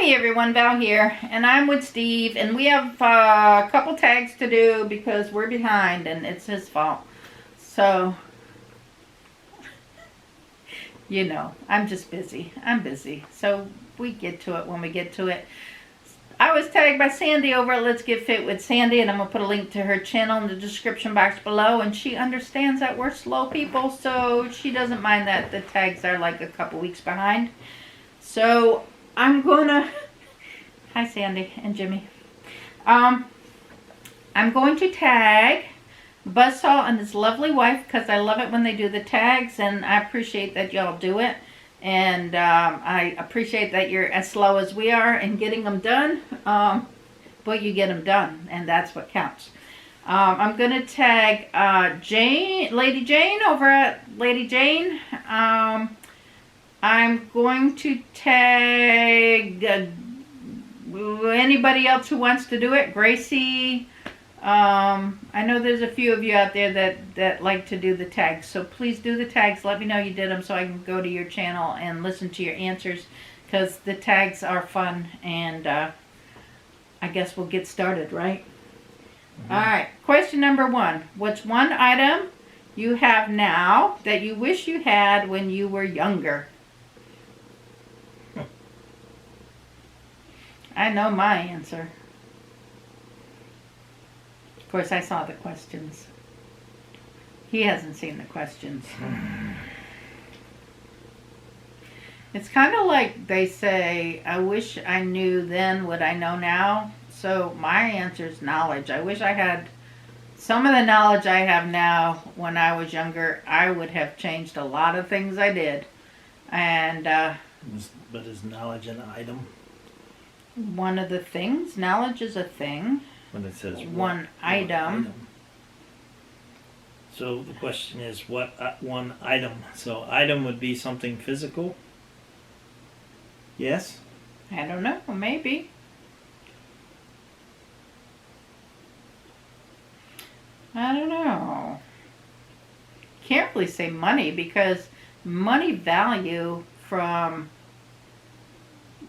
Hey everyone, Val here, and I'm with Steve, and we have a couple tags to do because we're behind, and it's his fault. So, you know, I'm just busy. I'm busy. So, we get to it when we get to it. I was tagged by Sandy over at Let's Get Fit with Sandy, and I'm going to put a link to her channel in the description box below, and she understands that we're slow people, so she doesn't mind that the tags are like a couple weeks behind. So, I'm going to... Hi, Sandy and Jimmy. I'm going to tag Buzzsaw and his lovely wife because I love it when they do the tags, and I appreciate that y'all do it. And I appreciate that you're as slow as we are in getting them done, but you get them done, and that's what counts. I'm going to tag Lady Jane over at Lady Jane. I'm going to tag anybody else who wants to do it. Gracie. I know there's a few of you out there that like to do the tags, so please do the tags. Let me know you did them so I can go to your channel and listen to your answers, because the tags are fun. And I guess we'll get started, right? Mm-hmm. All right, question number 1. What's one item you have now that you wish you had when you were younger? I know my answer. Of course, I saw the questions. He hasn't seen the questions. It's kind of like they say, I wish I knew then what I know now. So my answer is knowledge. I wish I had some of the knowledge I have now when I was younger. I would have changed a lot of things I did. And but is knowledge an item? One of the things. Knowledge is a thing. When it says one item. So the question is, what one item? So item would be something physical? Yes? I don't know. Maybe. I don't know. Can't really say money, because money value from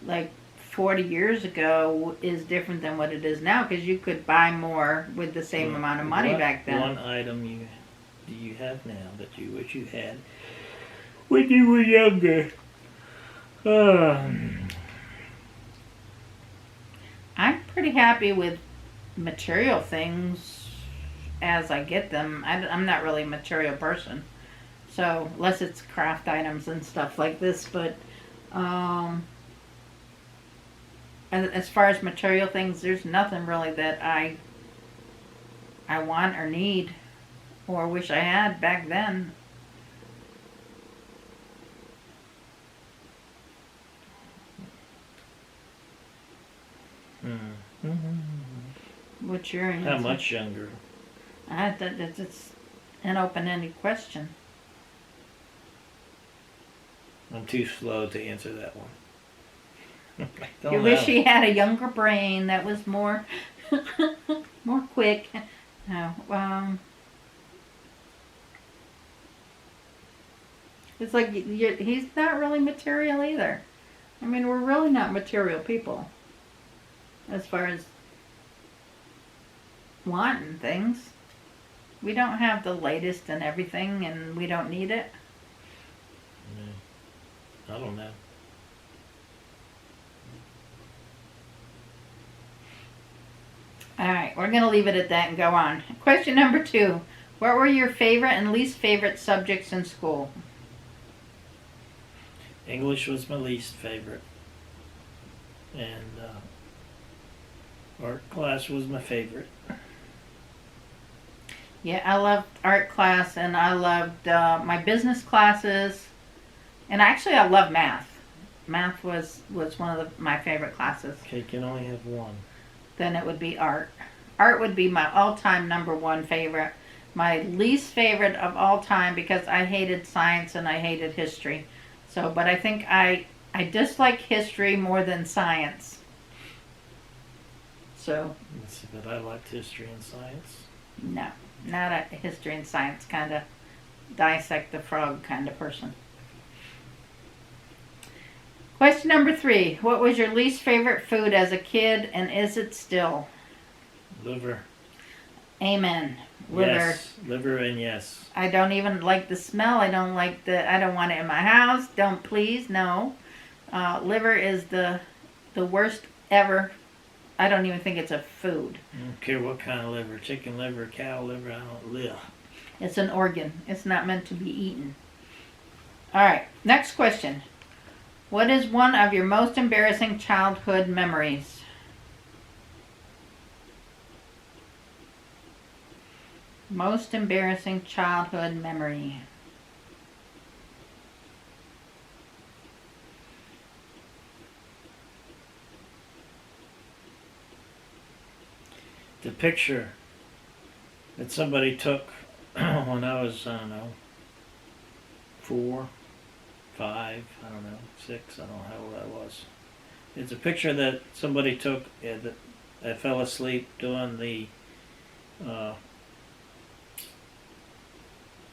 like 40 years ago is different than what it is now, because you could buy more with the same amount of money back then. One item do you have now that you wish you had when you were younger? I'm pretty happy with material things as I get them. I'm not really a material person, so unless it's craft items and stuff like this, but as far as material things, there's nothing really that I want or need or wish I had back then. What's your answer? How much younger? It's an open-ended question. I'm too slow to answer that one. You wish you had a younger brain that was more more quick. No, it's like he's not really material either. I mean, we're really not material people as far as wanting things. We don't have the latest and everything, and we don't need it. I don't know. Alright, we're going to leave it at that and go on. Question number 2. What were your favorite and least favorite subjects in school? English was my least favorite. And art class was my favorite. Yeah, I loved art class, and I loved my business classes. And actually, I love math. Math was one of my favorite classes. Okay, can only have one. Then it would be art. Art would be my all-time number 1 favorite. My least favorite of all time, because I hated science and I hated history. So, but I think I dislike history more than science. So. But I liked history and science. No, not a history and science kind of dissect the frog kind of person. Question number 3. What was your least favorite food as a kid, and is it still? Liver. Amen. Liver. Yes. Liver and yes. I don't even like the smell. I don't want it in my house. Don't, please, no. Liver is the worst ever. I don't even think it's a food. I don't care what kind of liver. Chicken liver, cow liver, I don't live. It's an organ. It's not meant to be eaten. All right, next question. What is one of your most embarrassing childhood memories? Most embarrassing childhood memory. The picture that somebody took when I was, I don't know, 4, 5, I don't know, 6, I don't know how old I was. It's a picture that somebody took that I fell asleep doing the,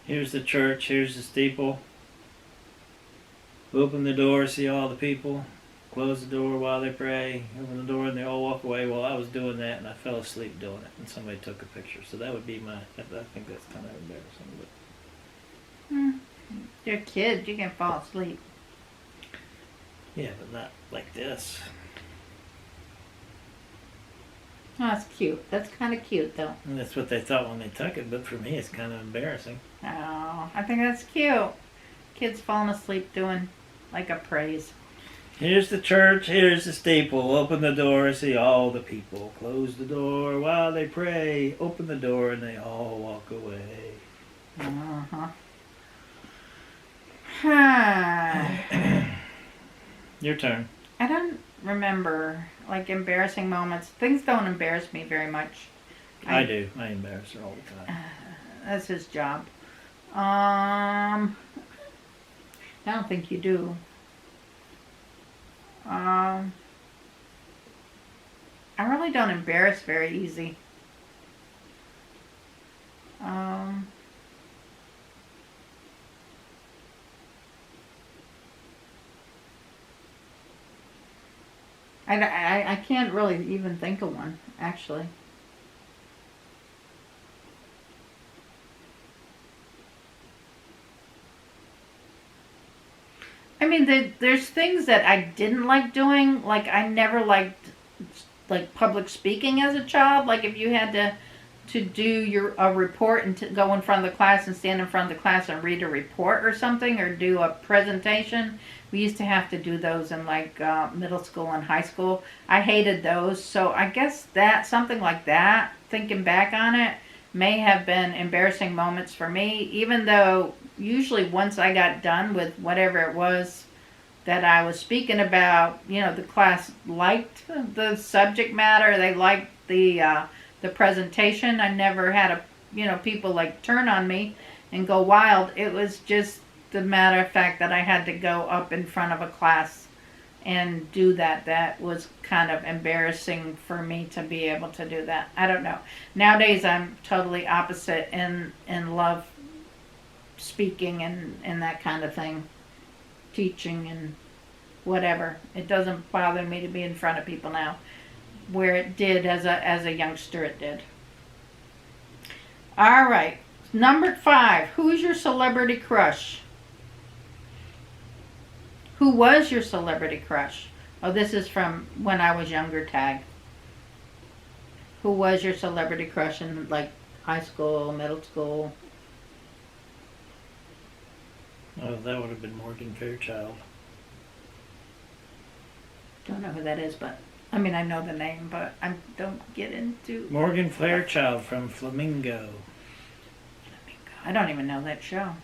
here's the church, here's the steeple. Open the door, see all the people. Close the door while they pray. Open the door and they all walk away. Well, I was doing that and I fell asleep doing it. And somebody took a picture. So that would be I think that's kind of embarrassing. But You're a kid. You can fall asleep. yeah, but not like this. Oh, that's cute. That's kind of cute, though. And that's what they thought when they took it. But for me, it's kind of embarrassing. Oh, I think that's cute. Kids falling asleep doing like a praise. Here's the church, here's the steeple. Open the door, see all the people. Close the door while they pray. Open the door and they all walk away. Uh-huh. Your turn. I don't remember, like, embarrassing moments. Things don't embarrass me very much. I do. I embarrass her all the time. That's his job. I don't think you do. I really don't embarrass very easy. I can't really even think of one, actually. I mean, there's things that I didn't like doing. Like, I never liked, like, public speaking as a child. Like, if you had to do a report and to go in front of the class and stand in front of the class and read a report or something, or do a presentation. We used to have to do those in, like, middle school and high school. I hated those. So I guess something like that, thinking back on it, may have been embarrassing moments for me, even though usually once I got done with whatever it was that I was speaking about, the class liked the subject matter. They liked the presentation. I never had people like turn on me and go wild. It was just the matter of fact that I had to go up in front of a class and do that. That was kind of embarrassing for me to be able to do that. I don't know. Nowadays I'm totally opposite and love speaking and that kind of thing, teaching and whatever. It doesn't bother me to be in front of people now, where it did as a youngster. It did. All right, number 5. Who's your celebrity crush? Who was your celebrity crush? Oh, this is from when I was younger, tag. Who was your celebrity crush in, like, high school, middle school? Oh, that would have been Morgan Fairchild. Don't know who that is, but I mean, I know the name, but I don't get into Morgan Fairchild from Flamingo. I don't even know that show.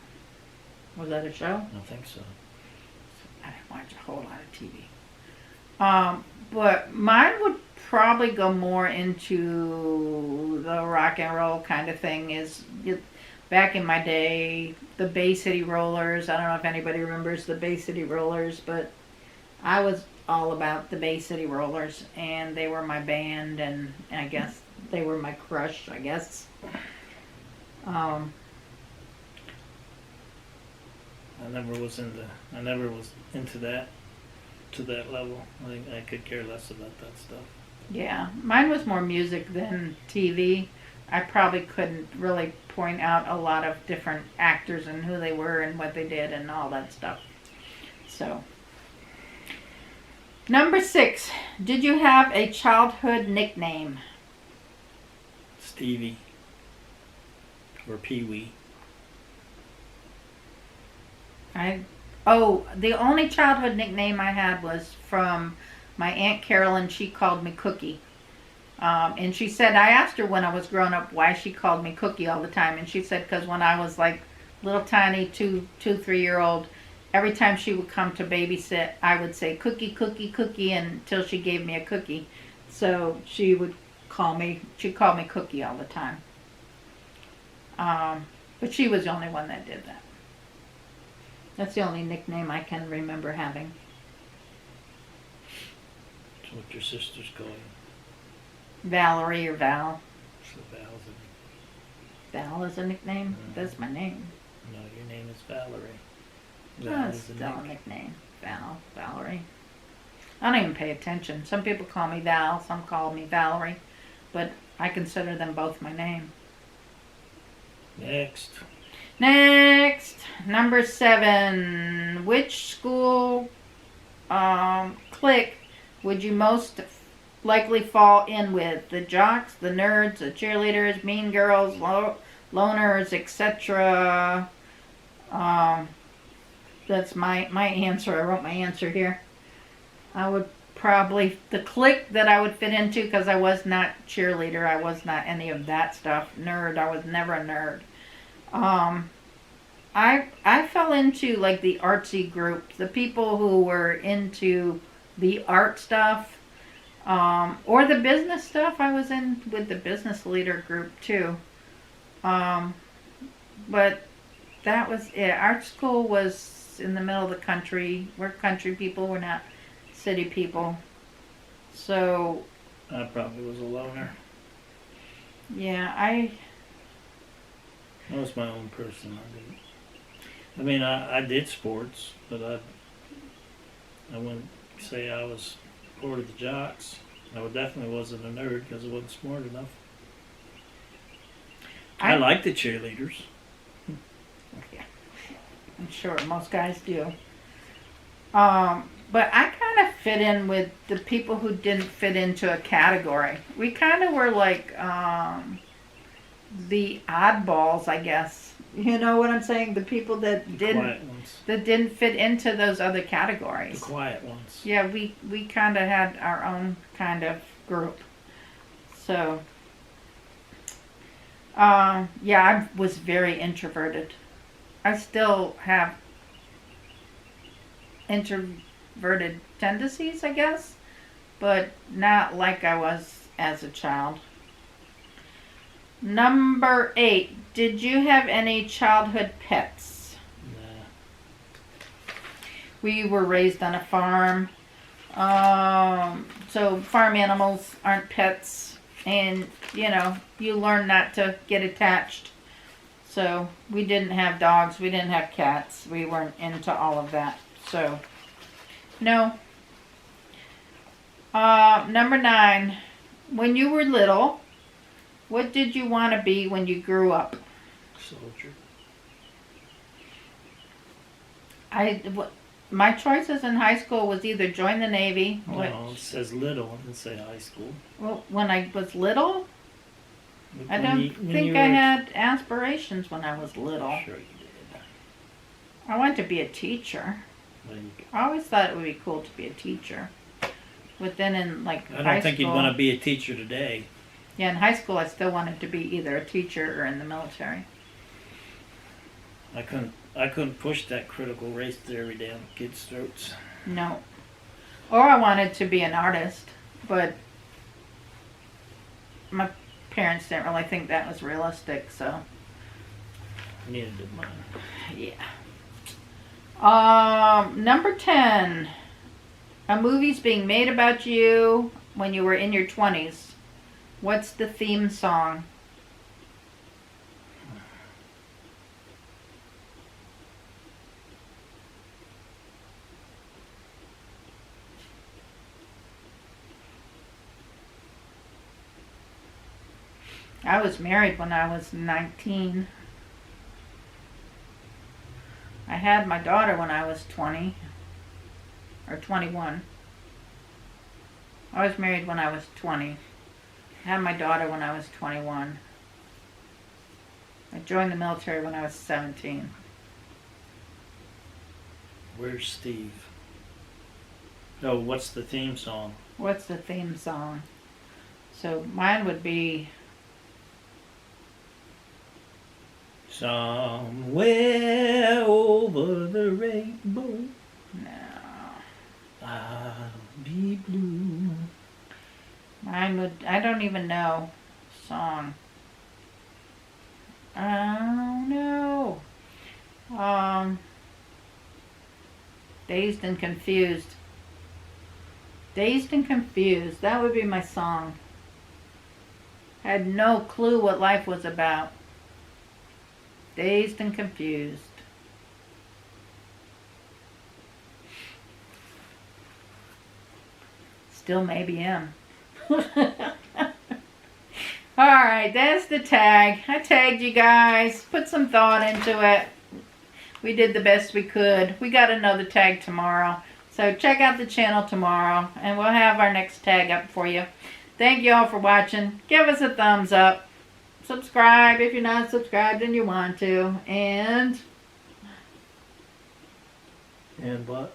Was that a show? I don't think so. I didn't watch a whole lot of TV. But mine would probably go more into the rock and roll kind of thing. Back in my day, the Bay City Rollers. I don't know if anybody remembers the Bay City Rollers, but I was all about the Bay City Rollers, and they were my band, and I guess they were my crush, I guess. I never was into that. to that level. I think I could care less about that stuff. Yeah, mine was more music than TV. I probably couldn't really point out a lot of different actors and who they were and what they did and all that stuff. So, number 6, did you have a childhood nickname? Stevie or Pee Wee. The only childhood nickname I had was from my Aunt Carolyn. She called me Cookie. And she said, I asked her when I was growing up why she called me Cookie all the time. And she said, because when I was like little tiny 3-year-old, every time she would come to babysit, I would say Cookie, Cookie, Cookie until she gave me a cookie. So she'd call me Cookie all the time. But she was the only one that did that. That's the only nickname I can remember having. That's what your sisters call you. Valerie or Val. So Val's Val is a nickname? That's my name. no, your name is Valerie. That's still a nickname. Valerie. I don't even pay attention. Some people call me Val, some call me Valerie, but I consider them both my name. Next. Number 7. Which school clique would you most likely fall in with? The jocks, the nerds, the cheerleaders, mean girls, loners, etc. That's my answer. I wrote my answer here. I would probably, the clique that I would fit into, because I was not cheerleader, I was not any of that stuff. Nerd, I was never a nerd. I fell into like the artsy group, the people who were into the art stuff, or the business stuff. I was in with the business leader group too. But that was it. Art school was in the middle of the country. We're country people, we're not city people. So I probably was a loner. yeah, I was my own person. I mean, I did sports, but I wouldn't say I was part of the jocks. I definitely wasn't a nerd because I wasn't smart enough. I like the cheerleaders. I'm sure most guys do. But I kind of fit in with the people who didn't fit into a category. We kind of were like the oddballs, I guess. You know what I'm saying? The people that didn't fit into those other categories. The quiet ones. Yeah, we kind of had our own kind of group. So, yeah, I was very introverted. I still have introverted tendencies, I guess, but not like I was as a child. Number 8. Did you have any childhood pets? Nah. We were raised on a farm. So farm animals aren't pets. And, you learn not to get attached. So we didn't have dogs. We didn't have cats. We weren't into all of that. So, no. Number 9. When you were little, what did you want to be when you grew up? Soldier. My choices in high school was either join the Navy. No, it says little. It doesn't say high school. Well, when I was little, I don't think I had aspirations when I was little. Sure you did. I wanted to be a teacher. I always thought it would be cool to be a teacher. But then in high school, I don't think you'd want to be a teacher today. Yeah, in high school I still wanted to be either a teacher or in the military. I couldn't push that critical race theory down kids' throats. No. Or I wanted to be an artist, but my parents didn't really think that was realistic, so. Neither did mine. Yeah. Number 10. A movie's being made about you when you were in your 20s. What's the theme song? I was married when I was 19. I had my daughter when I was 20 or 21. I was married when I was 20. I had my daughter when I was 21. I joined the military when I was 17. Where's Steve? Oh, what's the theme song? What's the theme song? So mine would be Somewhere over the rainbow, no. I'll be blue. Mine would, I don't even know song. Oh no. Dazed and Confused. Dazed and Confused. That would be my song. I had no clue what life was about. Dazed and Confused. Still maybe am. Alright, that's the tag. I tagged you guys. Put some thought into it. We did the best we could. We got another tag tomorrow. So check out the channel tomorrow and we'll have our next tag up for you. Thank you all for watching. Give us a thumbs up. Subscribe if you're not subscribed and you want to. And what?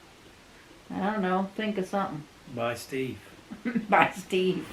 I don't know. Think of something. Bye, Steve. Bye, Steve.